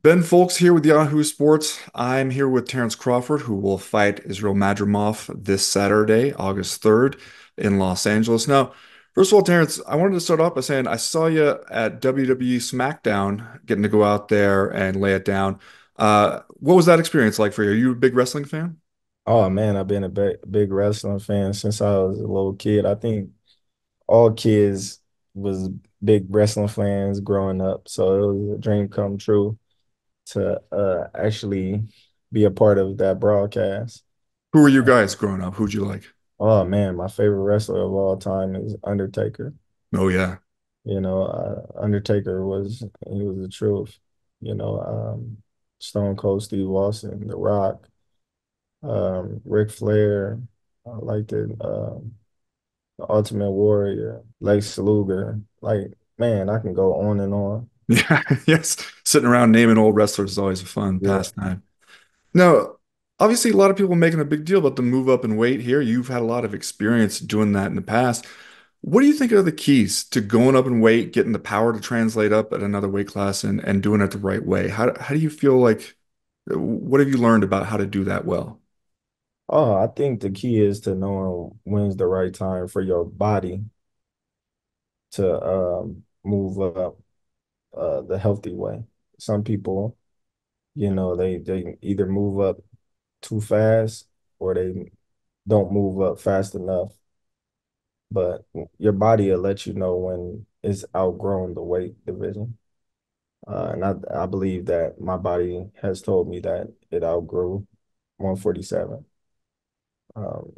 Ben Fowlkes here with Yahoo Sports. I'm here with Terence Crawford, who will fight Israil Madrimov this Saturday, August 3rd, in Los Angeles. Now, first of all, Terence, I wanted to start off by saying I saw you at WWE SmackDown, getting to go out there and lay it down. What was that experience like for you? Are you a big wrestling fan? Oh man, I've been a big wrestling fan since I was a little kid. I think all kids was big wrestling fans growing up, so it was a dream come true to actually be a part of that broadcast. Who were you guys growing up? Who'd you like? Oh man, my favorite wrestler of all time is Undertaker. Oh yeah. Undertaker he was the truth. You know, Stone Cold Steve Austin, The Rock, Ric Flair. I liked it. The Ultimate Warrior, Lex Luger. Like, man, I can go on and on. Yeah, yes. Sitting around naming old wrestlers is always a fun Yeah. pastime. Now, obviously, a lot of people making a big deal about the move up in weight here. You've had a lot of experience doing that in the past. What do you think are the keys to going up in weight, getting the power to translate up at another weight class and doing it the right way? How do you feel like, what have you learned about how to do that well? Oh, I think the key is to knowing when's the right time for your body to move up the healthy way. Some people, they either move up too fast or they don't move up fast enough. But your body will let you know when it's outgrown the weight division. And I believe that my body has told me that it outgrew 147. Um,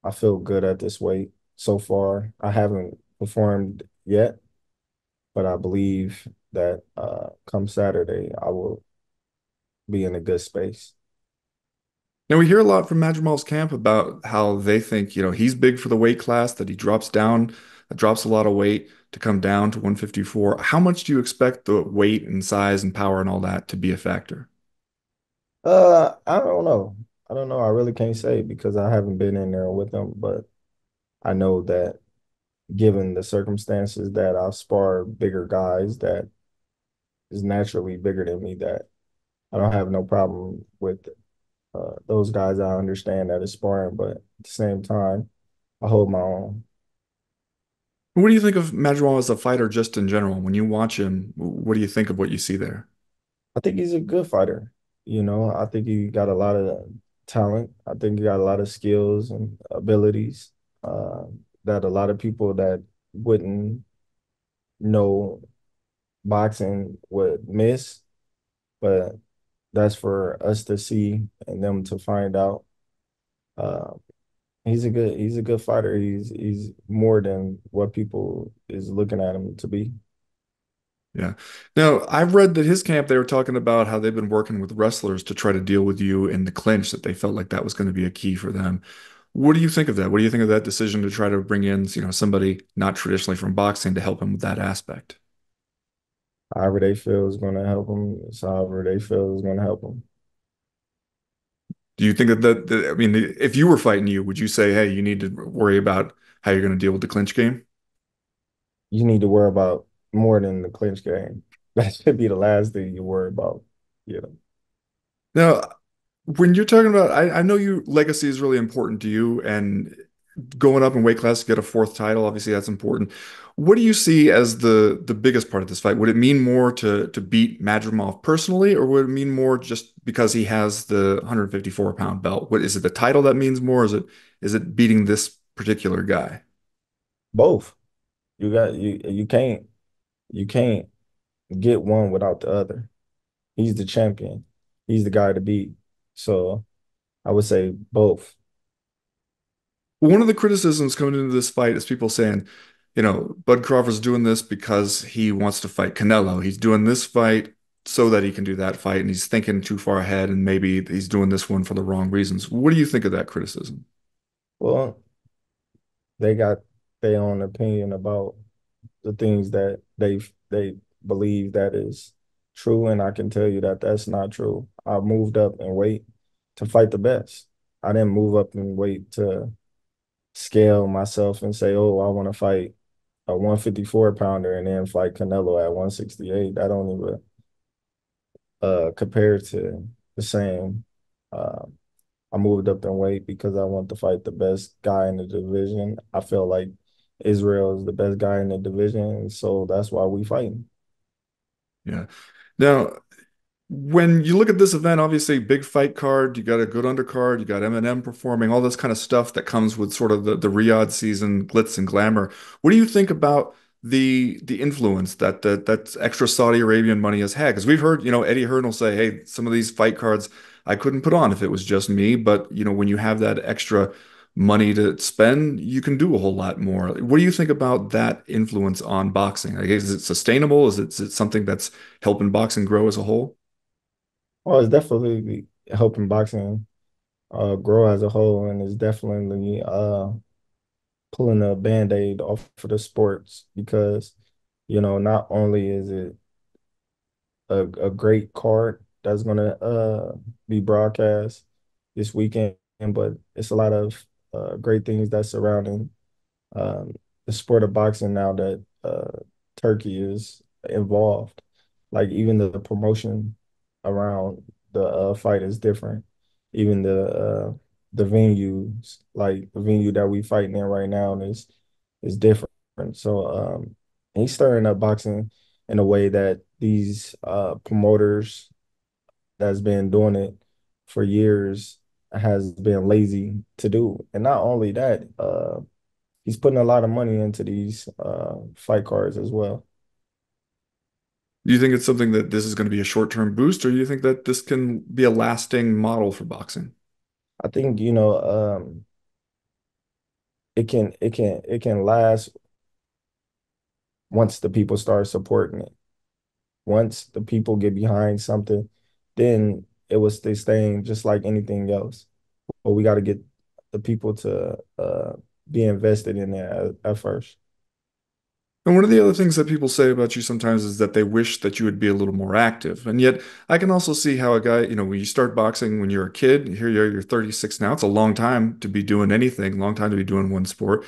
I feel good at this weight so far. I haven't performed yet, but I believe that come Saturday, I will be in a good space. Now, we hear a lot from Madrimal's camp about how they think, he's big for the weight class, that he drops down, drops a lot of weight to come down to 154. How much do you expect the weight and size and power and all that to be a factor? I don't know. I don't know. I really can't say because I haven't been in there with them, but I know that given the circumstances that I spar bigger guys that is naturally bigger than me, that I don't have no problem with those guys. I understand that it's sparring, but at the same time, I hold my own. What do you think of Madrigal as a fighter just in general? When you watch him, what do you think of what you see there? I think he's a good fighter. I think he got a lot of talent. I think he got a lot of skills and abilities uh, that a lot of people that wouldn't know boxing would miss. But that's for us to see and them to find out. Uh, he's a good fighter. He's more than what people is looking at him to be. Yeah. Now, I've read that his camp, they were talking about how they've been working with wrestlers to try to deal with you in the clinch, that they felt like that was going to be a key for them. What do you think of that? What do you think of that decision to try to bring in, somebody not traditionally from boxing to help him with that aspect? However they feel is going to help him. It's however they feel is going to help him. Do you think I mean, if you were fighting you, would you say, hey, you need to worry about how you're going to deal with the clinch game? You need to worry about more than the clinch game. That should be the last thing you worry about. You know. Now, when you're talking about, I know you legacy is really important to you, and going up in weight class to get a fourth title, obviously that's important. What do you see as the biggest part of this fight? Would it mean more to beat Madrimov personally, or would it mean more just because he has the 154-pound belt? What is it, the title that means more? Is it beating this particular guy? Both. You can't get one without the other. He's the champion. He's the guy to beat. So I would say both. One of the criticisms coming into this fight is people saying, Bud Crawford's doing this because he wants to fight Canelo. He's doing this fight so that he can do that fight, and he's thinking too far ahead, and maybe he's doing this one for the wrong reasons. What do you think of that criticism? Well, they got their own opinion about the things that they believe that is true, and I can tell you that that's not true. I moved up in weight to fight the best. I didn't move up in weight to scale myself and say, "Oh, I want to fight a 154 pounder and then fight Canelo at 168." That don't even compared to the same. Uh, I moved up in weight because I want to fight the best guy in the division. I feel like Israel is the best guy in the division, so that's why we fighting. Yeah. Now, when you look at this event, obviously big fight card, you got a good undercard, you got Eminem performing, all this kind of stuff that comes with sort of the Riyadh season glitz and glamour. What do you think about the influence that extra Saudi Arabian money has had? Because we've heard, Eddie Hearn will say, hey, some of these fight cards I couldn't put on if it was just me, but when you have that extra money to spend, you can do a whole lot more. What do you think about that influence on boxing? Like, is it sustainable? Is it something that's helping boxing grow as a whole? Well, it's definitely helping boxing grow as a whole, and it's definitely pulling a band-aid off for the sports because, not only is it a great card that's gonna be broadcast this weekend, but it's a lot of great things that's surrounding um, the sport of boxing now that Turkey is involved. Like even the promotion around the fight is different. Even the venues, like the venue that we fighting in right now, is different. So he's stirring up boxing in a way that these promoters that's been doing it for years has been lazy to do. And not only that, he's putting a lot of money into these fight cards as well. Do you think it's something that this is going to be a short-term boost, or do you think that this can be a lasting model for boxing? I think it can last once the people start supporting it. Once the people get behind something, then it was stay staying just like anything else. But we got to get the people to be invested in it at first. And one of the other things that people say about you sometimes is that they wish that you would be a little more active. And yet, I can also see how a guy, when you start boxing when you're a kid, here you're 36 now. It's a long time to be doing anything, long time to be doing one sport.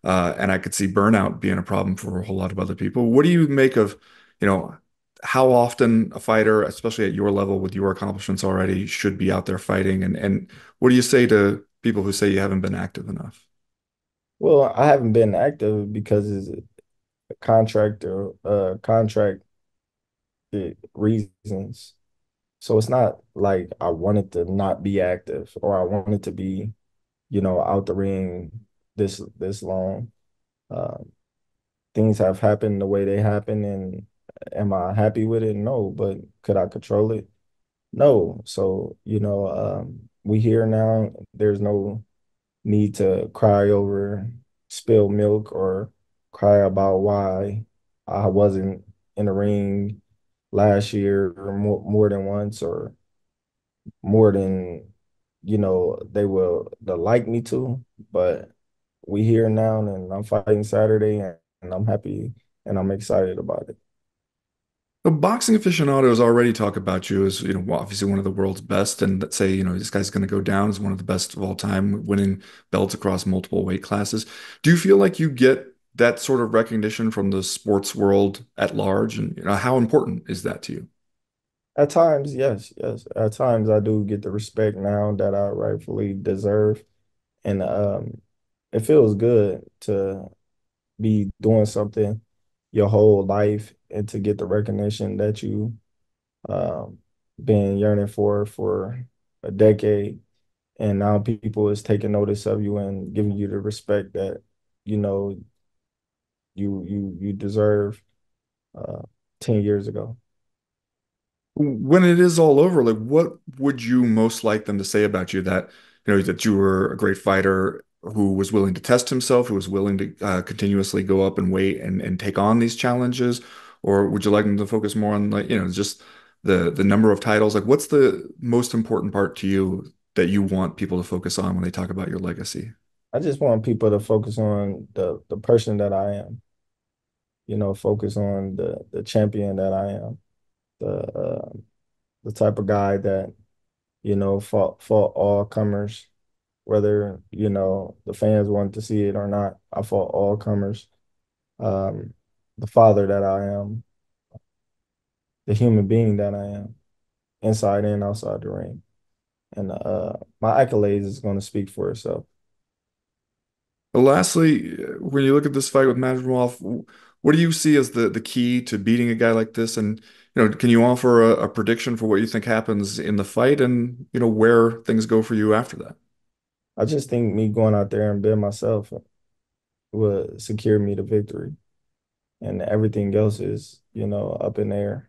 And I could see burnout being a problem for a whole lot of other people. What do you make of, you know, how often a fighter, especially at your level with your accomplishments already, should be out there fighting? And what do you say to people who say you haven't been active enough? Well, I haven't been active because it's a contract reasons. So it's not like I wanted to not be active or I wanted to be, out the ring this long. Um, Things have happened the way they happen, and am I happy with it? No, but could I control it? No. So, we here now. There's no need to cry over spilled milk or cry about why I wasn't in the ring last year or more than once or more than they will they like me to. But we here now, and I'm fighting Saturday, and I'm happy and I'm excited about it. The boxing aficionados already talk about you as, obviously one of the world's best, and that say, this guy's going to go down as one of the best of all time, winning belts across multiple weight classes. Do you feel like you get that sort of recognition from the sports world at large? And, how important is that to you? At times, yes, yes. At times, I do get the respect now that I rightfully deserve, and it feels good to be doing something your whole life and to get the recognition that you um, been yearning for a decade, and now people is taking notice of you and giving you the respect that you know you deserve 10 years ago. When it is all over, like what would you most like them to say about you that you were a great fighter who was willing to test himself, who was willing to continuously go up and wait and take on these challenges? Or would you like them to focus more on like, just the number of titles? Like what's the most important part to you that you want people to focus on when they talk about your legacy? I just want people to focus on the person that I am. Focus on the champion that I am, the type of guy that fought all comers, whether the fans wanted to see it or not. I fought all comers. Um, the father that I am, the human being that I am. inside and outside the ring. And my accolades is going to speak for itself. But lastly, when you look at this fight with Madrimov, what do you see as the key to beating a guy like this? And can you offer a prediction for what you think happens in the fight, and where things go for you after that? I just think me going out there and being myself would secure me the victory, and everything else is, up in the air.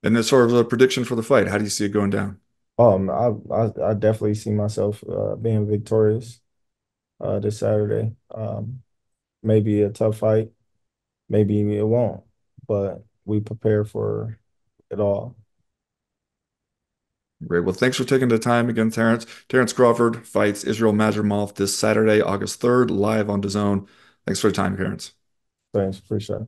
And as sort of a prediction for the fight, how do you see it going down? I definitely see myself being victorious this Saturday. Maybe a tough fight, maybe it won't, but we prepare for it all. Great. Well, thanks for taking the time again, Terence. Terence Crawford fights Israil Madrimov this Saturday, August 3rd, live on DAZN. Thanks for the time, Terence. Thanks, appreciate it.